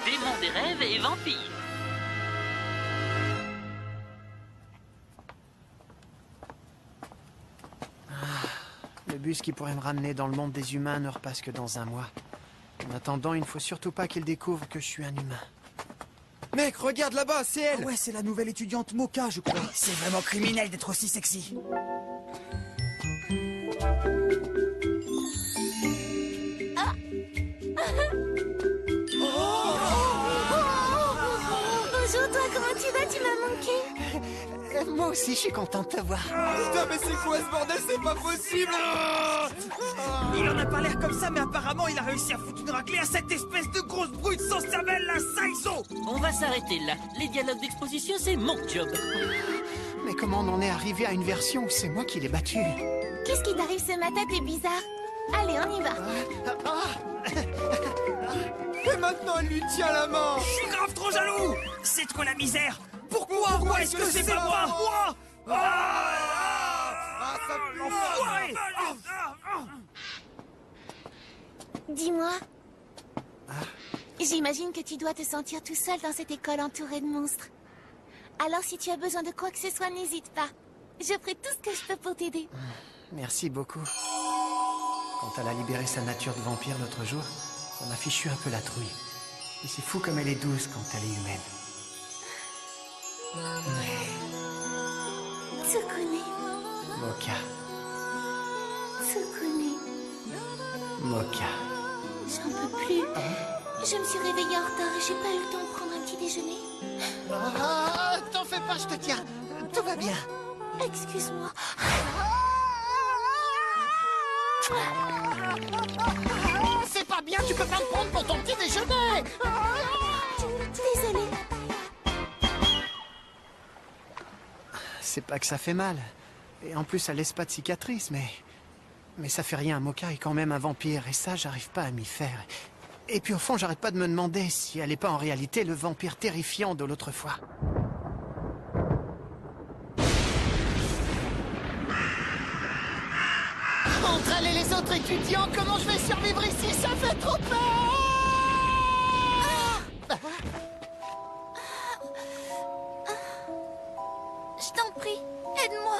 Démon des rêves et vampires. Le bus qui pourrait me ramener dans le monde des humains ne repasse que dans un mois. En attendant, il ne faut surtout pas qu'il découvre que je suis un humain. Mec, regarde là-bas, c'est elle. Ah ouais, c'est la nouvelle étudiante Mocha, je crois. C'est vraiment criminel d'être aussi sexy. Bonjour toi, comment tu vas? Tu m'as manqué. Moi aussi, je suis content de te voir. Putain, mais c'est quoi ce bordel? C'est pas possible. Il en a pas l'air comme ça, mais apparemment il a réussi à foutre une raclée à cette espèce de grosse brute sans cervelle, la Saizo. On va s'arrêter là. Les dialogues d'exposition, c'est mon job. Mais comment on en est arrivé à une version où c'est moi qui l'ai battu? Qu'est-ce qui t'arrive ce matin? T'es bizarre. Allez, on y va. Et maintenant, elle lui tient la main. Je suis grave trop jaloux. C'est de quoi la misère? Pourquoi est-ce que c'est pas moi? Ça pue. L'enfoiré. Dis-moi. J'imagine que tu dois te sentir tout seul dans cette école entourée de monstres. Alors si tu as besoin de quoi que ce soit, n'hésite pas. Je ferai tout ce que je peux pour t'aider. Merci beaucoup. Quand elle a libéré sa nature de vampire l'autre jour, ça m'a fichu un peu la trouille. Et c'est fou comme elle est douce quand elle est humaine. Tsukune, Mocha, Tsukune, Mocha. j'en peux plus. Je me suis réveillée en retard et j'ai pas eu le temps de prendre un petit déjeuner. T'en fais pas, je te tiens. Tout va bien. Excuse-moi. C'est pas bien, tu peux pas me prendre pour ton petit déjeuner. Désolée. C'est pas que ça fait mal. Et en plus, elle laisse pas de cicatrices, mais ça fait rien. Mocha est quand même un vampire, et ça, j'arrive pas à m'y faire. Et puis au fond, j'arrête pas de me demander si elle est pas en réalité le vampire terrifiant de l'autre fois. Entre elle et les autres étudiants, comment je vais survivre ici? Ça fait trop peur! Je t'en prie, aide-moi.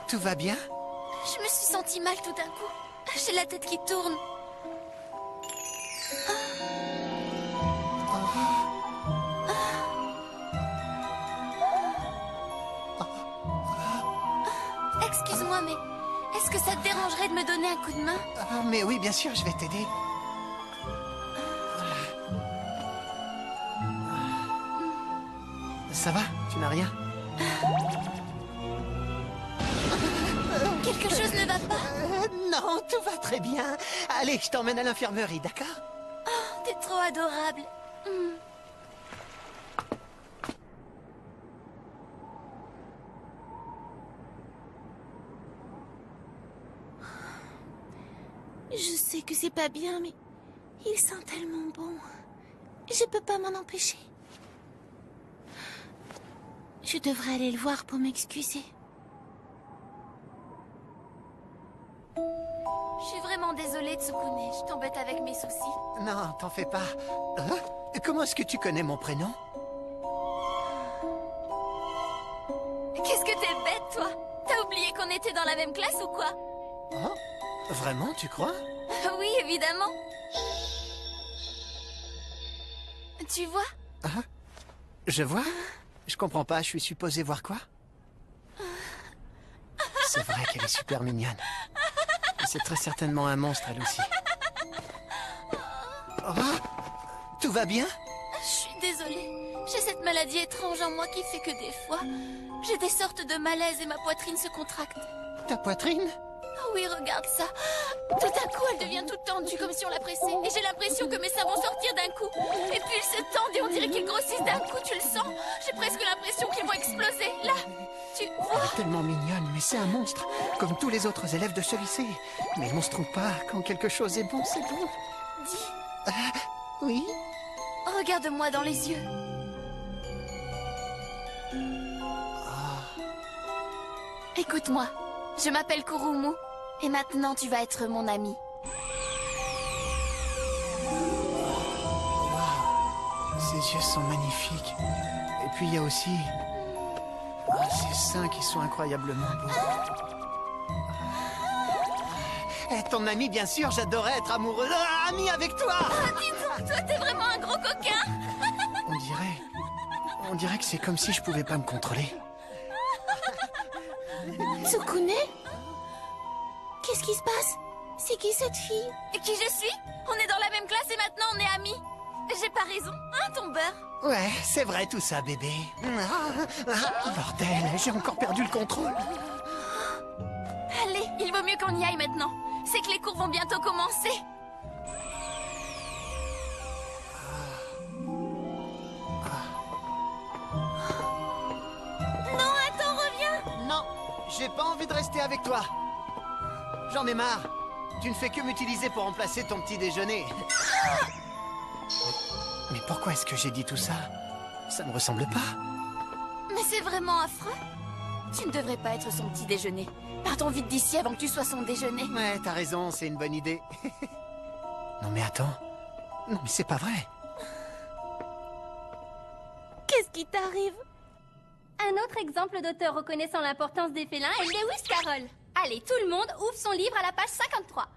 Tout va bien? Je me suis sentie mal tout d'un coup. J'ai la tête qui tourne. Excuse-moi, mais est-ce que ça te dérangerait de me donner un coup de main? Ah, mais oui, bien sûr, je vais t'aider. Ça va? Tu n'as rien? Quelque chose ne va pas? Non, tout va très bien. Allez, je t'emmène à l'infirmerie, d'accord? Oh, t'es trop adorable. Je sais que c'est pas bien, mais il sent tellement bon. Je peux pas m'en empêcher. Je devrais aller le voir pour m'excuser. Je suis vraiment désolée, Tsukune. Je t'embête avec mes soucis. Non, t'en fais pas. Hein? Comment est-ce que tu connais mon prénom? Qu'est-ce que t'es bête, toi? T'as oublié qu'on était dans la même classe ou quoi? Oh? Vraiment, tu crois? Oui, évidemment. Tu vois? Hein? Je vois? Je comprends pas, je suis supposé voir quoi? C'est vrai qu'elle est super mignonne. Et c'est très certainement un monstre, elle aussi. Oh, tout va bien? Je suis désolée. J'ai cette maladie étrange en moi qui fait que des fois, j'ai des sortes de malaise et ma poitrine se contracte. Ta poitrine? Oh oui, regarde ça. Tout d'un coup, elle devient toute tendue comme si on la pressait. Et j'ai l'impression que mes seins vont sortir d'un coup. Et puis ils se tendent et on dirait qu'ils grossissent d'un coup, tu le sens? J'ai presque l'impression qu'ils vont exploser. Là, tu Elle vois? est tellement mignonne, mais c'est un monstre, comme tous les autres élèves de ce lycée. Mais monstre ou pas, quand quelque chose est bon, c'est bon. Dis, Oui? regarde-moi dans les yeux. Écoute-moi, je m'appelle Kurumu. Et maintenant, tu vas être mon ami. Ses yeux sont magnifiques. Et puis il y a aussi... ses seins qui sont incroyablement beaux. Ton ami, bien sûr, j'adorais être amoureux. Ami avec toi. Dis donc, toi, t'es vraiment un gros coquin. On dirait que c'est comme si je pouvais pas me contrôler. Tsukune? Qu'est-ce qui se passe? C'est qui cette fille? Et qui je suis? On est dans la même classe et maintenant on est amis. J'ai pas raison, hein, ton beurre? Ouais, c'est vrai tout ça, bébé. Bordel, j'ai encore perdu le contrôle. Allez, il vaut mieux qu'on y aille maintenant. C'est que les cours vont bientôt commencer. Non, attends, reviens. Non, j'ai pas envie de rester avec toi. J'en ai marre. Tu ne fais que m'utiliser pour remplacer ton petit déjeuner. Mais pourquoi est-ce que j'ai dit tout ça? Ça me ressemble pas. Mais c'est vraiment affreux. Tu ne devrais pas être son petit déjeuner. Partons vite d'ici avant que tu sois son déjeuner. Ouais, t'as raison, c'est une bonne idée. Non mais attends. Non mais c'est pas vrai. Qu'est-ce qui t'arrive? Un autre exemple d'auteur reconnaissant l'importance des félins est Lewis Carroll. Allez, tout le monde ouvre son livre à la page 53.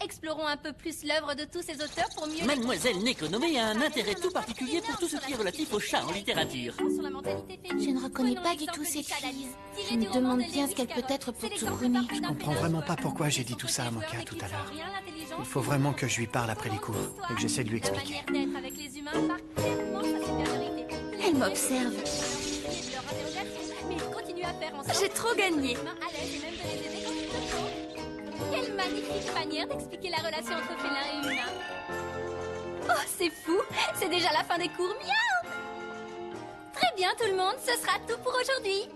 Explorons un peu plus l'œuvre de tous ces auteurs pour mieux... Mademoiselle Nekonome a un intérêt tout particulier pour tout ce qui est relatif aux chats en littérature. Je ne reconnais pas du tout cette fille. Je me demande bien ce qu'elle peut être pour Tsukune. Je comprends vraiment pas pourquoi j'ai dit tout ça à Moka tout à l'heure. Il faut vraiment que je lui parle après les cours et que j'essaie de lui expliquer. Elle m'observe. J'ai trop gagné. Quelle magnifique manière d'expliquer la relation entre félins et humains. Oh, c'est fou. C'est déjà la fin des cours. Miaou. Très bien, tout le monde. Ce sera tout pour aujourd'hui.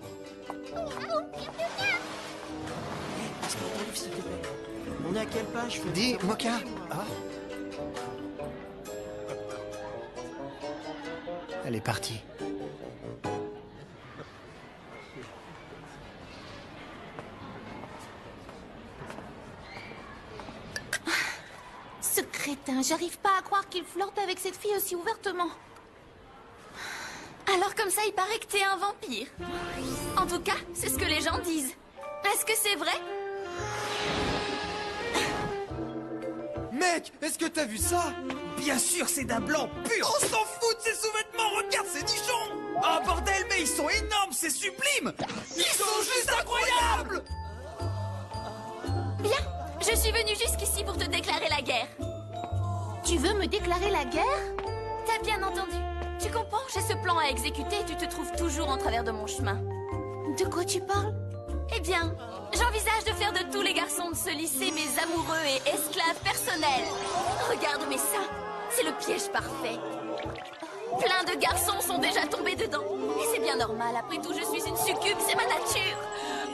On est à quelle page? Dis, Moka. Ah. Elle est partie. Ce crétin, j'arrive pas à croire qu'il flirte avec cette fille aussi ouvertement. Alors comme ça, il paraît que t'es un vampire. En tout cas, c'est ce que les gens disent. Est-ce que c'est vrai? Mec, est-ce que t'as vu ça? Bien sûr, c'est d'un blanc pur. On s'en fout de ces sous-vêtements. Regarde ces nichons. Oh bordel, mais ils sont énormes, c'est sublime. Ils sont juste incroyables. Bien, je suis venue jusqu'ici pour te déclarer la guerre. Tu veux me déclarer la guerre? T'as bien entendu. Tu comprends, j'ai ce plan à exécuter et tu te trouves toujours en travers de mon chemin. De quoi tu parles? Eh bien, j'envisage de faire de tous les garçons de ce lycée mes amoureux et esclaves personnels. Regarde mes seins, c'est le piège parfait. Plein de garçons sont déjà tombés dedans. Et c'est bien normal, après tout, je suis une succube, c'est ma nature.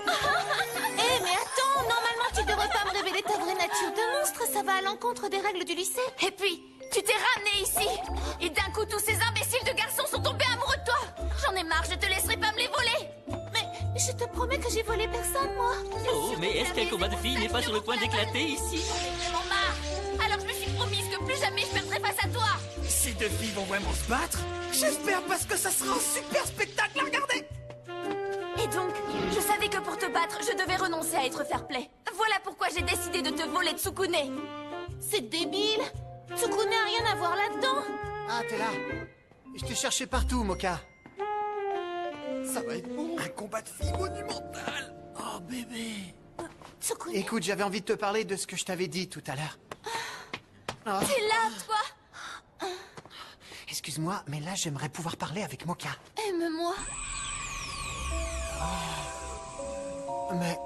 Eh, mais attends, normalement, tu devrais pas me révéler ta vraie nature de monstre, ça va à l'encontre des règles du lycée. Et puis, tu t'es ramené ici, et d'un coup, tous ces imbéciles de garçons sont tombés amoureux de toi. J'en ai marre, je te laisserai pas me les voler. Mais je te promets que j'ai volé personne, moi. Oh, mais est-ce qu'un combat de filles n'est pas sur le point d'éclater ici? J'en ai vraiment marre. Alors je me suis promise que plus jamais je perdrai face à toi. Ces deux filles vont vraiment se battre? J'espère, parce que ça sera un super spectacle à regarder. Et donc, je savais que pour te battre, je devais renoncer à être fair-play. Voilà pourquoi j'ai décidé de te voler Tsukune. C'est débile. Tsukune a rien à voir là-dedans. Ah, t'es là. Je t'ai cherché partout, Moka. Ça va être bon. Un combat de filles monumental. Oh, bébé. Tsukune, Écoute, j'avais envie de te parler de ce que je t'avais dit tout à l'heure. Oh, t'es là, toi. excuse-moi, mais là, j'aimerais pouvoir parler avec Moka. Aime-moi. Mais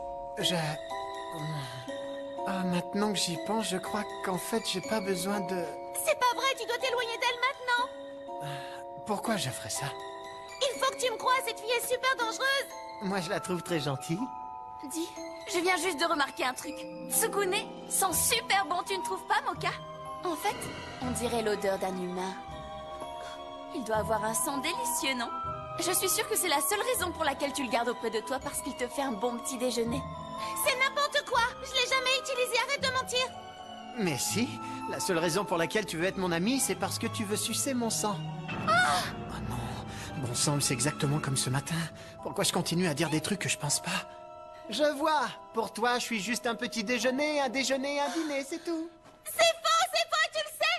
maintenant que j'y pense, je crois qu'en fait, j'ai pas besoin de... C'est pas vrai, tu dois t'éloigner d'elle maintenant. Pourquoi je ferais ça? Il faut que tu me croies, cette fille est super dangereuse. Moi, je la trouve très gentille. Dis, je viens juste de remarquer un truc. Tsukune sent super bon, tu ne trouves pas, Moka? En fait, on dirait l'odeur d'un humain. Il doit avoir un sang délicieux, non? Je suis sûre que c'est la seule raison pour laquelle tu le gardes auprès de toi, parce qu'il te fait un bon petit déjeuner. C'est n'importe quoi? Je l'ai jamais utilisé, arrête de mentir. Mais si, la seule raison pour laquelle tu veux être mon ami, c'est parce que tu veux sucer mon sang. Oh non, bon sang, c'est exactement comme ce matin. Pourquoi je continue à dire des trucs que je pense pas? Je vois, pour toi, je suis juste un petit déjeuner, un dîner, c'est tout. C'est faux, tu le sais.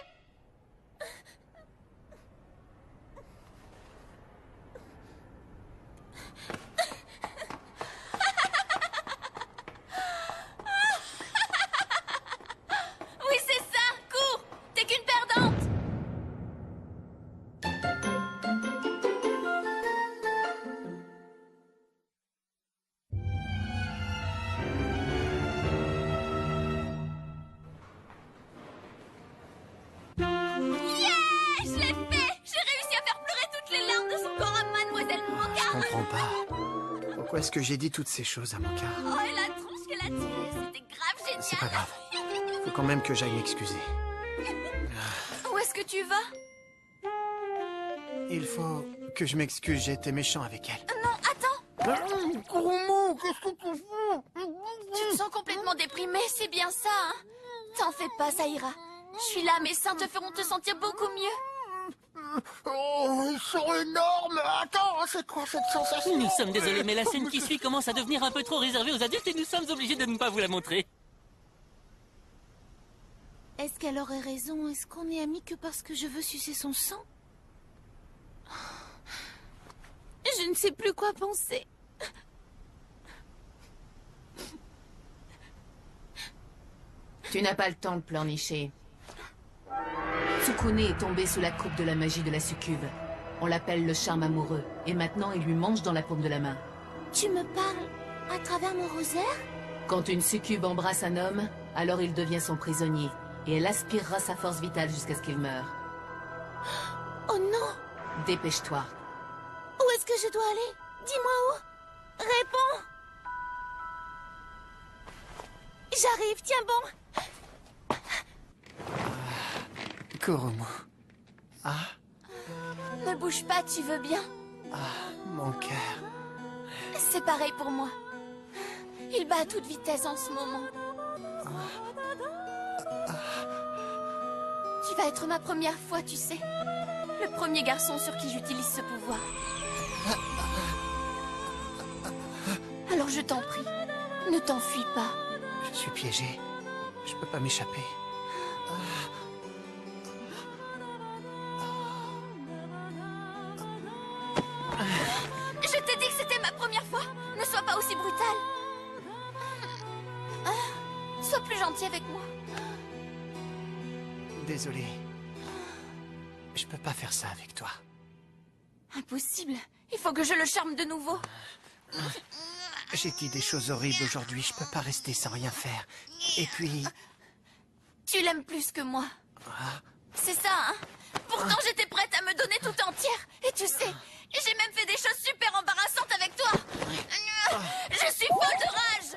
Oui, c'est ça, cours. T'es qu'une perdante. Je l'ai fait! J'ai réussi à faire pleurer toutes les larmes de son corps à Mademoiselle Moka! Je comprends pas. Pourquoi est-ce que j'ai dit toutes ces choses à Moka? Oh, et la tronche qu'elle a tirée, c'était grave génial! C'est pas grave. Faut quand même que j'aille m'excuser. Où est-ce que tu vas? Il faut que je m'excuse, j'ai été méchant avec elle. Non, attends! Kurumu, qu'est-ce que tu fais? Tu te sens complètement déprimé, c'est bien ça, hein? T'en fais pas, ça ira. Je suis là, mes seins te feront te sentir beaucoup mieux. Oh, ils sont énormes! Attends, c'est quoi cette sensation? Nous sommes désolés, mais la scène qui suit commence à devenir un peu trop réservée aux adultes et nous sommes obligés de ne pas vous la montrer. Est-ce qu'elle aurait raison? Est-ce qu'on est amis que parce que je veux sucer son sang? Je ne sais plus quoi penser. Tu n'as pas le temps de pleurnicher. Tsukune est tombé sous la coupe de la magie de la succube. On l'appelle le charme amoureux, et maintenant il lui mange dans la paume de la main. Tu me parles à travers mon rosaire? Quand une succube embrasse un homme, alors il devient son prisonnier, et elle aspirera sa force vitale jusqu'à ce qu'il meure. Oh non! Dépêche-toi. Où est-ce que je dois aller? Dis-moi où! Réponds! J'arrive, tiens bon! Kurumu. Ah, Ne bouge pas, tu veux bien? mon cœur. C'est pareil pour moi. Il bat à toute vitesse en ce moment. Tu vas être ma première fois, tu sais. Le premier garçon sur qui j'utilise ce pouvoir. Alors je t'en prie, ne t'enfuis pas. Je suis piégé. Je peux pas m'échapper. Je t'ai dit que c'était ma première fois. Ne sois pas aussi brutal. Sois plus gentil avec moi. Désolé. Je peux pas faire ça avec toi. Impossible. Il faut que je le charme de nouveau. J'ai dit des choses horribles aujourd'hui. Je peux pas rester sans rien faire. Et puis... Tu l'aimes plus que moi. C'est ça, hein? Pourtant, j'étais prête à me donner tout entière. Et tu sais, j'ai même fait des choses super embarrassantes avec toi. Je suis folle de rage.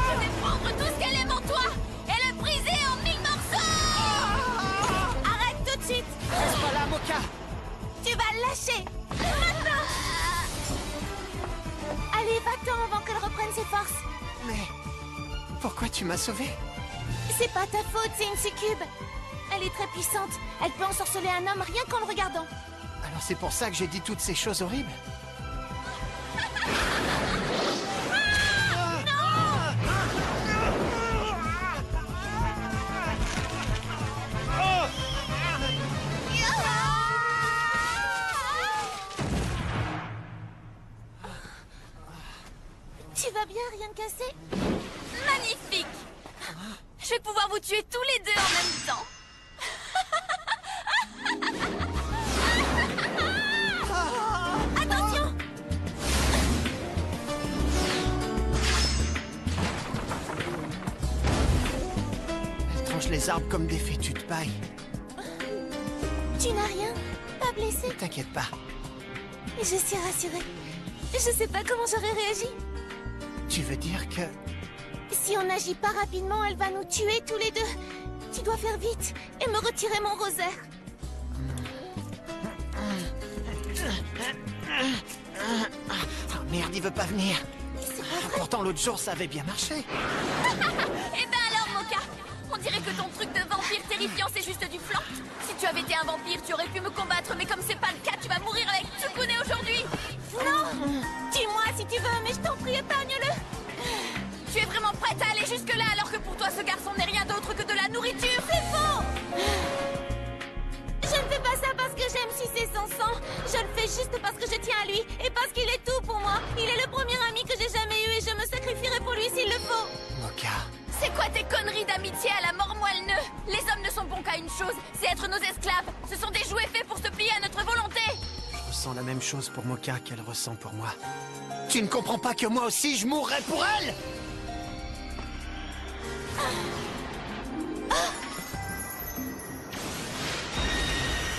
Je vais prendre tout ce qu'elle aime en toi et le briser en 1000 morceaux. Arrête tout de suite. Reste pas là, Moka. Tu vas le lâcher. Maintenant. Allez, va-t'en avant qu'elle reprenne ses forces. Mais... pourquoi tu m'as sauvé? C'est pas ta faute, c'est une succube. Elle est très puissante. Elle peut ensorceler un homme rien qu'en le regardant. Alors c'est pour ça que j'ai dit toutes ces choses horribles? Tu vas bien, rien de cassé? Magnifique! Je vais pouvoir vous tuer tous les deux en même temps. Attention! Elle tranche les arbres comme des fétus de paille. Tu n'as rien? Pas blessé? Ne t'inquiète pas. Je suis rassurée. Je sais pas comment j'aurais réagi. Tu veux dire que... Si on n'agit pas rapidement, elle va nous tuer tous les deux. Tu dois faire vite et me retirer mon rosaire. Oh merde, il veut pas venir. C'est pas Pourtant, l'autre jour, ça avait bien marché. Eh ben alors, Mocha, on dirait que ton truc de vampire terrifiant, c'est juste du flan. Si tu avais été un vampire, tu aurais pu me combattre, mais comme c'est pas le cas, tu vas mourir avec Tsukune aujourd'hui. Non, dis-moi si tu veux, mais je t'en prie, épargne-le. Tu es vraiment prête à aller jusque-là, alors que pour toi, ce garçon n'est rien d'autre que de la nourriture. C'est faux. Je ne fais pas ça parce que j'aime sucer son sang. Je le fais juste parce que je tiens à lui et parce qu'il est tout pour moi. Il est le premier ami que j'ai jamais eu et je me sacrifierai pour lui s'il le faut. Mocha, C'est quoi tes conneries d'amitié à la mort moelle-nœud? Les hommes ne sont bons qu'à une chose, c'est être nos esclaves. Ce sont des jouets faits pour se plier à notre volonté. je ressens la même chose pour Mocha qu'elle ressent pour moi. Tu ne comprends pas que moi aussi, je mourrais pour elle?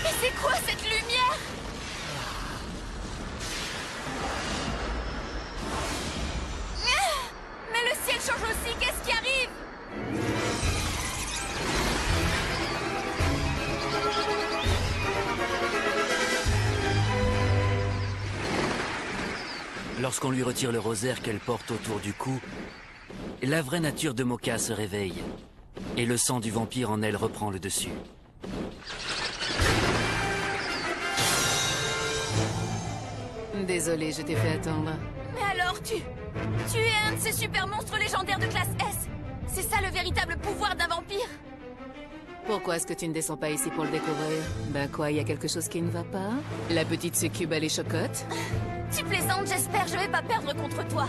Mais c'est quoi cette lumière? Mais le ciel change aussi, qu'est-ce qui arrive? Lorsqu'on lui retire le rosaire qu'elle porte autour du cou, la vraie nature de Mocha se réveille. Et le sang du vampire en elle reprend le dessus. Désolée, je t'ai fait attendre. Mais alors tu es un de ces super monstres légendaires de classe S. C'est ça le véritable pouvoir d'un vampire? Pourquoi est-ce que tu ne descends pas ici pour le découvrir? Ben quoi, il y a quelque chose qui ne va pas? La petite succube, elle est chocotte? Tu plaisantes, j'espère, je vais pas perdre contre toi.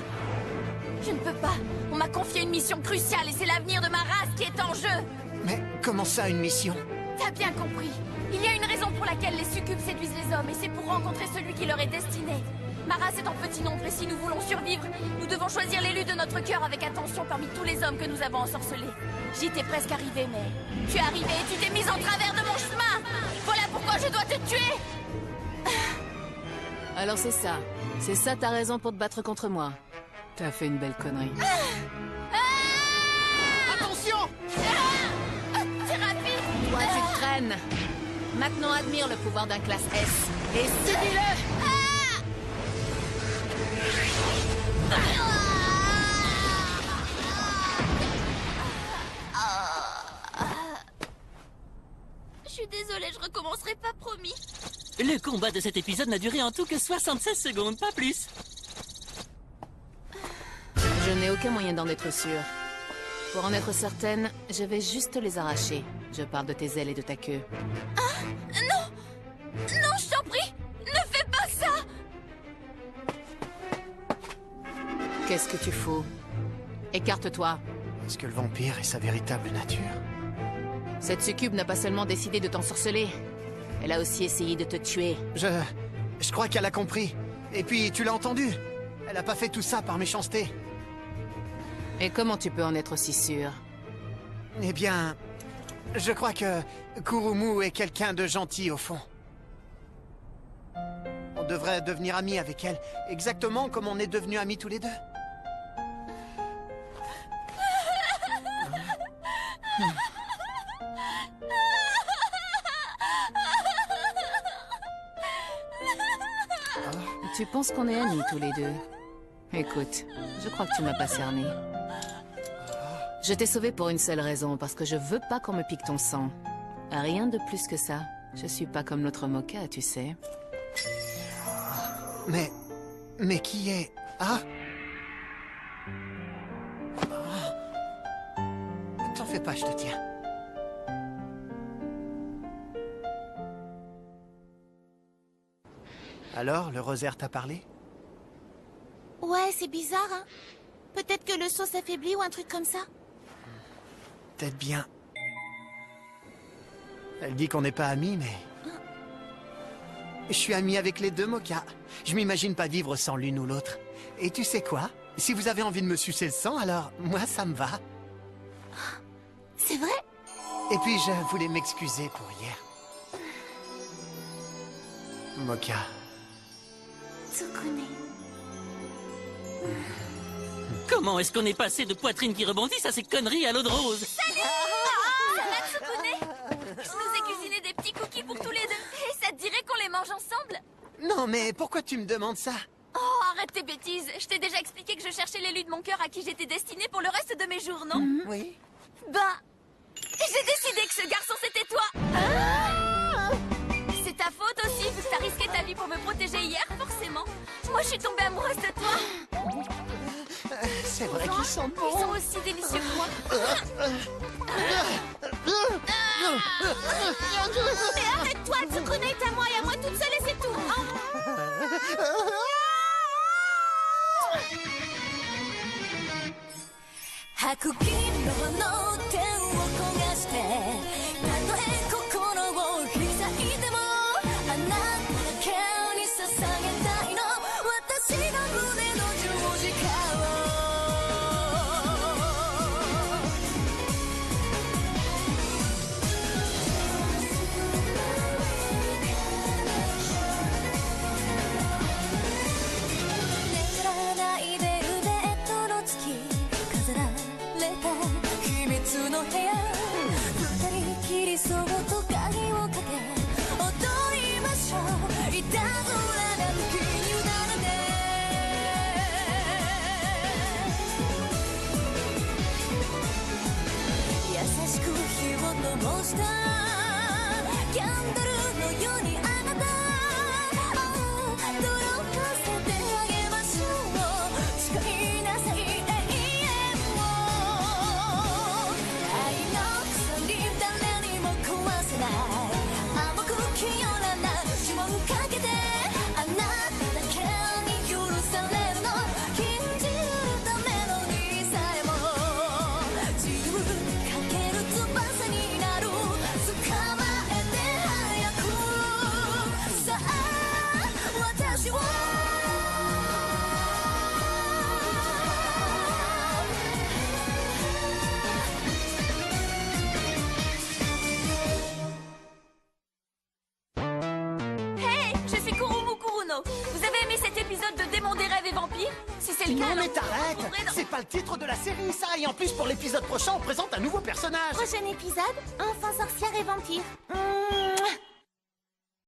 Je ne peux pas. On m'a confié une mission cruciale et c'est l'avenir de ma race qui est en jeu. Mais comment ça, une mission? T'as bien compris. Il y a une raison pour laquelle les succubes séduisent les hommes et c'est pour rencontrer celui qui leur est destiné. Ma race est en petit nombre et si nous voulons survivre, nous devons choisir l'élu de notre cœur avec attention parmi tous les hommes que nous avons ensorcelés. J'y étais presque arrivé, mais tu es arrivé et tu t'es mise en travers de mon chemin. Voilà pourquoi je dois te tuer. Alors c'est ça. C'est ça ta raison pour te battre contre moi. T'as fait une belle connerie. Attention! C'est rapide. Toi, tu te traînes. Maintenant, admire le pouvoir d'un classe S. Et subis-le! Je suis désolée, je recommencerai pas, promis. Le combat de cet épisode n'a duré en tout que 76 secondes, pas plus. Je n'ai aucun moyen d'en être sûre. Pour en être certaine, je vais juste les arracher. Je parle de tes ailes et de ta queue. Non! Non, je t'en prie! Ne fais pas ça! Qu'est-ce que tu fous? Écarte-toi. Est-ce que le vampire est sa véritable nature? Cette succube n'a pas seulement décidé de t'ensorceler. Elle a aussi essayé de te tuer. Je crois qu'elle a compris. Et puis, tu l'as entendu. Elle a pas fait tout ça par méchanceté. Et comment tu peux en être si sûr? Eh bien, je crois que Kurumu est quelqu'un de gentil au fond. On devrait devenir amis avec elle, exactement comme on est devenus amis tous les deux. Tu penses qu'on est amis tous les deux? Écoute, je crois que tu m'as pas cerné. Je t'ai sauvé pour une seule raison, parce que je veux pas qu'on me pique ton sang. Rien de plus que ça. Je suis pas comme notre Mocha, tu sais. Mais qui est... Ah, t'en fais pas, je te tiens. Alors, le rosaire t'a parlé? Ouais, c'est bizarre, hein. Peut-être que le saut s'affaiblit ou un truc comme ça. Peut-être bien. Elle dit qu'on n'est pas amis, mais... Je suis ami avec les deux, Mocha. Je m'imagine pas vivre sans l'une ou l'autre. Et tu sais quoi? Si vous avez envie de me sucer le sang, alors moi, ça me va. C'est vrai? Et puis, je voulais m'excuser pour hier. Mocha. Tsukune. Comment est-ce qu'on est passé de poitrine qui rebondissent à ces conneries à l'eau de rose? Ça va, Tsukune? Je nous ai cuisiné des petits cookies pour tous les deux. Et ça te dirait qu'on les mange ensemble? Non, mais pourquoi tu me demandes ça? Oh, arrête Arrête tes bêtises. Je t'ai déjà expliqué que je cherchais l'élu de mon cœur à qui j'étais destinée pour le reste de mes jours, non? Oui. Bah... j'ai décidé que ce garçon c'était toi. C'est ta faute aussi, vu que t'as risqué ta vie pour me protéger hier, forcément. Moi, je suis tombée amoureuse de toi. C'est vrai qu'ils sont Ils bons. sont aussi délicieux que moi. Mais arrête-toi, Tsukunai est à moi et à moi toute seule et c'est tout. Vous avez aimé cet épisode de Démon des rêves et vampires? Si c'est le cas, Non alors mais vous t'arrêtes. retrouverez dans- C'est pas le titre de la série ça. Et en plus pour l'épisode prochain on présente un nouveau personnage. Prochain épisode, enfant, sorcière et vampire.